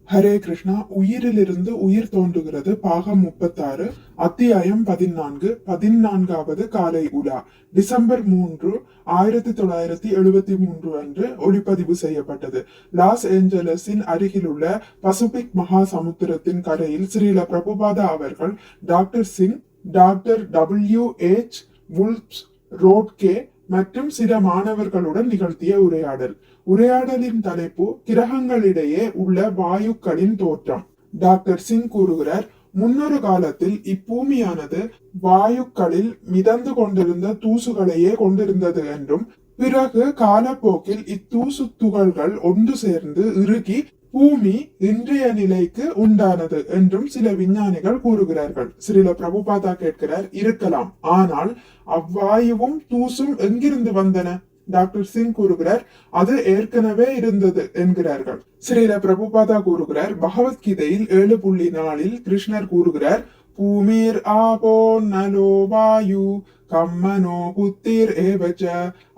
ஹரே கிருஷ்ணா. உயிரிலிருந்து உயிர் தோன்றுகிறது பாகம் 36 அத்தியாயம் 14 காலை உலா டிசம்பர் 3 1973 அன்று ஒளிப்பதிவு செய்யப்பட்டது. லாஸ் ஏஞ்சலஸின் அருகிலுள்ள பசிபிக் மகா சமுத்திரத்தின் கரையில் ஸ்ரீல பிரபுபாதா அவர்கள் டாக்டர் சிங், டாக்டர் WH வுல்ப்ஸ் ரோட்கே மற்றும் சில மாணவர்களுடன் நிகழ்த்திய உரையாடலின் தலைப்பு கிரகங்களிடையே உள்ள வாயுக்களின் தோற்றம். டாக்டர் சிங் கூறுகிறார், முன்னொரு காலத்தில் இப்பூமியானது வாயுக்களில் மிதந்து கொண்டிருந்த தூசுகளையே கொண்டிருந்தது என்றும், பிறகு காலப்போக்கில் இத்தூசு துகள்கள் ஒன்று சேர்ந்து இறுகி பூமி இன்றைய நிலைக்கு உண்டானது என்றும் சில விஞ்ஞானிகள் கூறுகிறார்கள். ஸ்ரீல பிரபுபாதா கேட்கிறார், இருக்கலாம், ஆனால் அவ்வாயுவும் தூசும் எங்கிருந்து வந்தன? டாக்டர் சிங் கூறுகிறார், அது ஏற்கனவே இருந்தது என்கிறார்கள். ஸ்ரீல பிரபுபாதா கூறுகிறார், பகவத்கீதையில் 7.4 கிருஷ்ணர் கூறுகிறார், பூமிர் ஆபோ நலோ வாயு கம்மனோ புத்திர் ஏவச்ச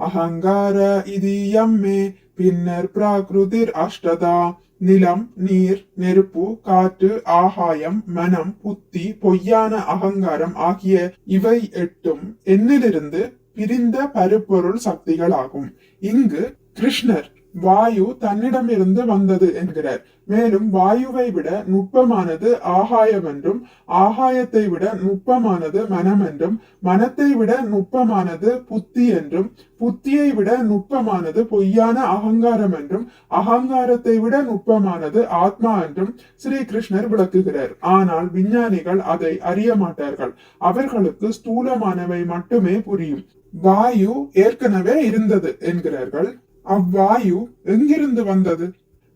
அகங்கார இது யம்மே பின்னர் பிராகிருதிர் அஷ்டதா. நிலம், நீர், நெருப்பு, காற்று, ஆகாயம், மனம், புத்தி, பொய்யான அகங்காரம் ஆகிய இவை 8 என்னிலிருந்து பிரிந்த பருப்பொருள் சக்திகள் ஆகும். இங்கு கிருஷ்ணர் வாயு தன்னிடமிருந்து வந்தது என்கிறார். மேலும் வாயுவை விட நுட்பமானது ஆகாயம் என்றும், ஆகாயத்தை விட நுட்பமானது மனம் என்றும், மனத்தை விட நுட்பமானது புத்தி என்றும், புத்தியை விட நுட்பமானது பொய்யான அகங்காரம் என்றும், அகங்காரத்தை விட நுட்பமானது ஆத்மா என்றும் ஸ்ரீ கிருஷ்ணர் விளக்குகிறார். ஆனால் விஞ்ஞானிகள் அதை அறிய மாட்டார்கள். அவர்களுக்கு ஸ்தூலமானவை மட்டுமே புரியும். வாயு ஏற்கனவே இருந்தது என்கிறார்கள். அவ்வாயு எங்கிருந்து வந்தது?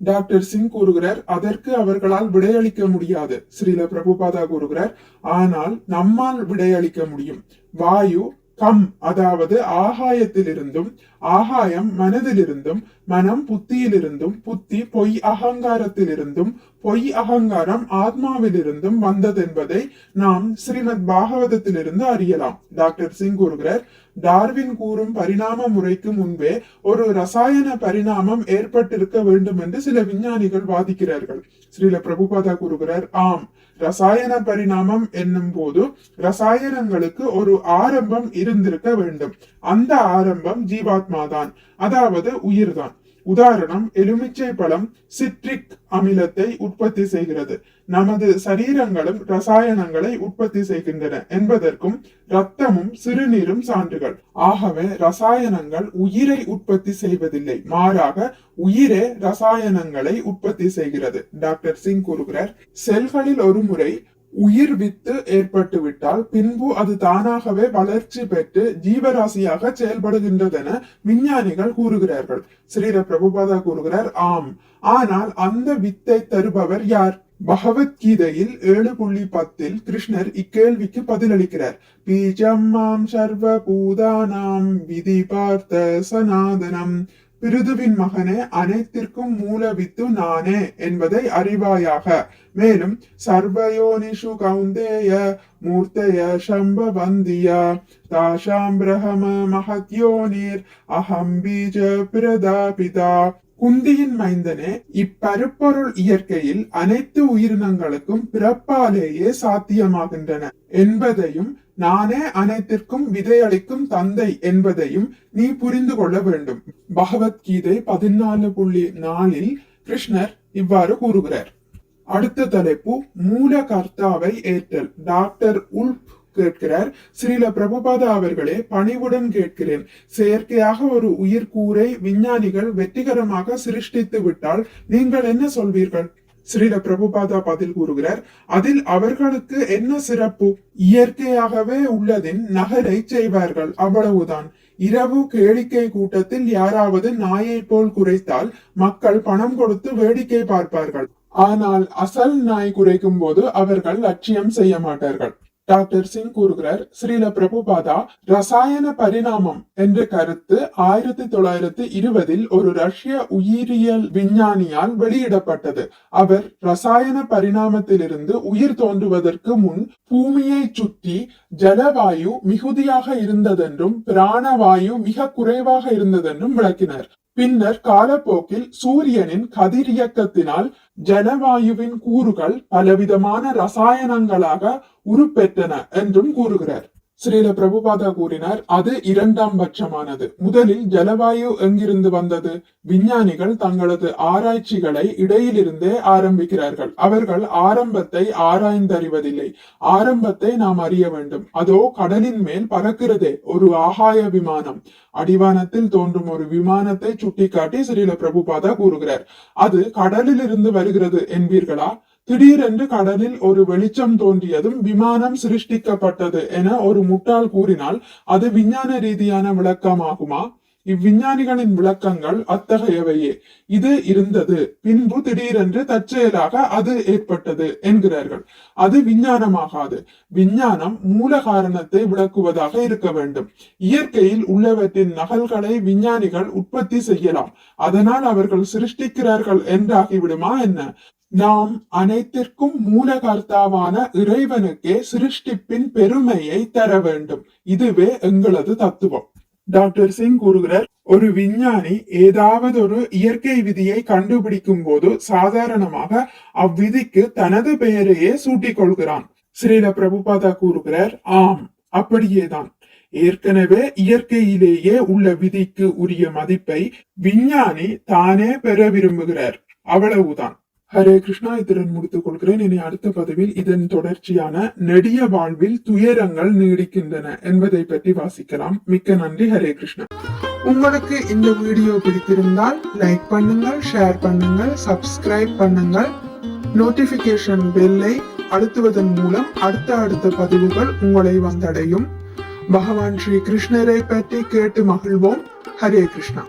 டாக்டர் சிங் கூறுகிறார், அதற்கு அவர்களால் விடையளிக்க முடியாது. ஸ்ரீல பிரபுபாதா கூறுகிறார், ஆனால் நம்மால் விடையளிக்க முடியும். வாயு கம், அதாவது ஆகாயத்திலிருந்தும், ஆகாயம் மனதிலிருந்தும், மனம் புத்தியிலிருந்தும், புத்தி பொய் அகங்காரத்திலிருந்தும், பொய் அகங்காரம் ஆத்மாவிலிருந்தும் வந்ததென்பதை நாம் ஸ்ரீமத் பாகவதத்திலிருந்து அறியலாம். டாக்டர் சிங் கூறுகிறார், டார்வின் கூறும் பரிணாம முறைக்கு முன்பே ஒரு ரசாயன பரிணாமம் ஏற்பட்டிருக்க வேண்டும் என்று சில விஞ்ஞானிகள் வாதிக்கிறார்கள். ஸ்ரீல பிரபுபாதா கூறுகிறார், ஆம், ரசாயன பரிணாமம் என்னும் போது ரசாயனங்களுக்கு ஒரு ஆரம்பம் இருந்திருக்க வேண்டும். அந்த ஆரம்பம் ஜீவாத்மா தான், அதாவது உயிர்தான். உதாரணம், எலுமிச்சை பழம் சிட்ரிக் அமிலத்தை உற்பத்தி செய்கிறது. நமது சரீரங்களும் ரசாயனங்களை உற்பத்தி செய்கின்றன என்பதற்கும் இரத்தமும் சிறுநீரும் சான்றுகள். ஆகவே ரசாயனங்கள் உயிரை உற்பத்தி செய்வதில்லை, மாறாக உயிரே ரசாயனங்களை உற்பத்தி செய்கிறது. டாக்டர் சிங் கூறுகிறார், செல்களில் ஒரு முறை உயிர் வித்து ஏற்பட்டுவிட்டால் பின்பு அது தானாகவே வளர்ச்சி பெற்று ஜீவராசியாக செயல்படுகின்றதென விஞ்ஞானிகள் கூறுகிறார்கள். ஸ்ரீல பிரபுபாதா கூறுகிறார், ஆம், ஆனால் அந்த வித்தை தருபவர் யார்? பகவத்கீதையில் 7.10 கிருஷ்ணர் இக்கேள்விக்கு பதிலளிக்கிறார். பீஜம் மாம் சர்வ பூதானாம் விதி பார்த்த சனாதனம். பிருதுவின் மகனே, அனைத்திற்கும் மூல வித்து நானே என்பதை அறிவாயாக. மேலும் சர்வயோனிஷு கௌந்தேய மூர்த்தய சம்பவந்தியா தாஷாம் பிரஹம மஹத்யோனிர் அஹம் பீஜ பிரதாபிதா. குந்தியின் மைந்தனே, இப்பருப்பொருள் இயற்கையில் அனைத்து உயிரினங்களுக்கும் பிறப்பாலேயே சாத்தியமாகின்றன என்பதையும், நானே அனைத்திற்கும் விதையளிக்கும் தந்தை என்பதையும் நீ புரிந்து கொள்ள வேண்டும். பகவத்கீதை 14.4 கிருஷ்ணர் இவ்வாறு கூறுகிறார். அடுத்த தலைப்பு மூல கர்த்தாவை ஏற்றல். டாக்டர் உல்ப் கேட்கிறார், ஸ்ரீல பிரபுபாதா அவர்களே, பணிவுடன் கேட்கிறேன், செயற்கையாக ஒரு உயிர்கூரை விஞ்ஞானிகள் வெற்றிகரமாக சிருஷ்டித்து விட்டால் நீங்கள் என்ன சொல்வீர்கள்? ஸ்ரீல பிரபுபாதா பதில் கூறுகிறார், அதில் அவர்களுக்கு என்ன சிறப்பு? இயற்கையாகவே உள்ளதின் நகலை செய்வார்கள், அவ்வளவுதான். இரவு கேளிக்கை கூட்டத்தில் யாராவது நாயை போல் குறைத்தால் மக்கள் பணம் கொடுத்து வேடிக்கை பார்ப்பார்கள். ஆனால் அசல் நாய் குறைக்கும் போது அவர்கள் லட்சியம் செய்ய மாட்டார்கள். டாக்டர் சிங் கூறுகிறார், ஸ்ரீல பிரபுபாதா, ரசாயன பரிணாமம் என்ற கருத்து 1920 ஒரு ரஷ்ய உயிரியல் விஞ்ஞானியால் வெளியிடப்பட்டது. அவர் ரசாயன பரிணாமத்திலிருந்து உயிர் தோன்றுவதற்கு முன் பூமியை சுற்றி ஜலவாயு மிகுதியாக இருந்ததென்றும் பிராணவாயு மிக குறைவாக இருந்ததென்றும் விளக்கினார். பின்னர் காலப்போக்கில் சூரியனின் கதிரியக்கத்தினால் ஜலவாயுவின் கூறுகள் பலவிதமான ரசாயனங்களாக உருப்பெற்றன என்றும் கூறுகிறார். ஸ்ரீல பிரபுபாதா கூறினார், அது இரண்டாம் பட்சமானது. முதலில் ஜலவாயு எங்கிருந்து வந்தது? விஞ்ஞானிகள் தங்களது ஆராய்ச்சிகளை இடையிலிருந்தே ஆரம்பிக்கிறார்கள். அவர்கள் ஆரம்பத்தை ஆராய்ந்தறிவதில்லை. ஆரம்பத்தை நாம் அறிய வேண்டும். அதோ கடலின் மேல் பறக்கிறதே ஒரு ஆகாய விமானம். அடிவானத்தில் தோன்றும் ஒரு விமானத்தை சுட்டிக்காட்டி ஸ்ரீல பிரபுபாதா கூறுகிறார், அது கடலில் இருந்து வருகிறது என்பீர்களா? திடீரென்று கடலில் ஒரு வெளிச்சம் தோன்றியதும் விமானம் சிருஷ்டிக்கப்பட்டது என ஒரு முட்டாள் கூறினால் அது விஞ்ஞான ரீதியான விளக்கமாகுமா? இவ்விஞ்ஞானிகளின் விளக்கங்கள் அத்தகையவையே. இது இருந்தது, பின்பு திடீரென்று தற்செயலாக அது ஏற்பட்டது என்கிறார்கள். அது விஞ்ஞானமாகாது. விஞ்ஞானம் மூல காரணத்தை விளக்குவதாக இருக்க வேண்டும். இயற்கையில் உள்ளவற்றின் நகல்களை விஞ்ஞானிகள் உற்பத்தி செய்யலாம். அதனால் அவர்கள் சிருஷ்டிக்கிறார்கள் என்றாகிவிடுமா என்ன? நாம் அனைத்திற்கும் மூலகர்த்தாவான இறைவனுக்கே சிருஷ்டிப்பின் பெருமையை தர வேண்டும். இதுவே எங்களது தத்துவம். டாக்டர் சிங் கூறுகிறார், ஒரு விஞ்ஞானி ஏதாவது ஒரு இயற்கை விதியை கண்டுபிடிக்கும் போது சாதாரணமாக அவ்விதிக்கு தனது பெயரையே சூட்டிக் கொள்கிறான். ஸ்ரீல பிரபுபாதா கூறுகிறார், ஆம், அப்படியேதான். ஏற்கனவே இயற்கையிலேயே உள்ள விதிக்கு உரிய மதிப்பை விஞ்ஞானி தானே பெற விரும்புகிறார். அவ்வளவுதான். ஹரே கிருஷ்ணா. இத்துடன் முடித்துக் கொள்கிறேன். இனி அடுத்த பதிவில் இதன் தொடர்ச்சியான நெடிய வாழ்வில் துயரங்கள் நீடிக்கின்றன என்பதை பற்றி வாசிக்கலாம். மிக்க நன்றி. ஹரே கிருஷ்ணா. உங்களுக்கு இந்த வீடியோ பிடித்திருந்தால் லைக் பண்ணுங்கள், ஷேர் பண்ணுங்கள், சப்ஸ்கிரைப் பண்ணுங்கள். நோட்டிபிகேஷன் பெல்லை அழுத்துவதன் மூலம் அடுத்த பதிவுகள் உங்களை வந்தடையும். பகவான் ஸ்ரீ கிருஷ்ணரை பற்றி கேட்டு மகிழ்வோம். ஹரே கிருஷ்ணா.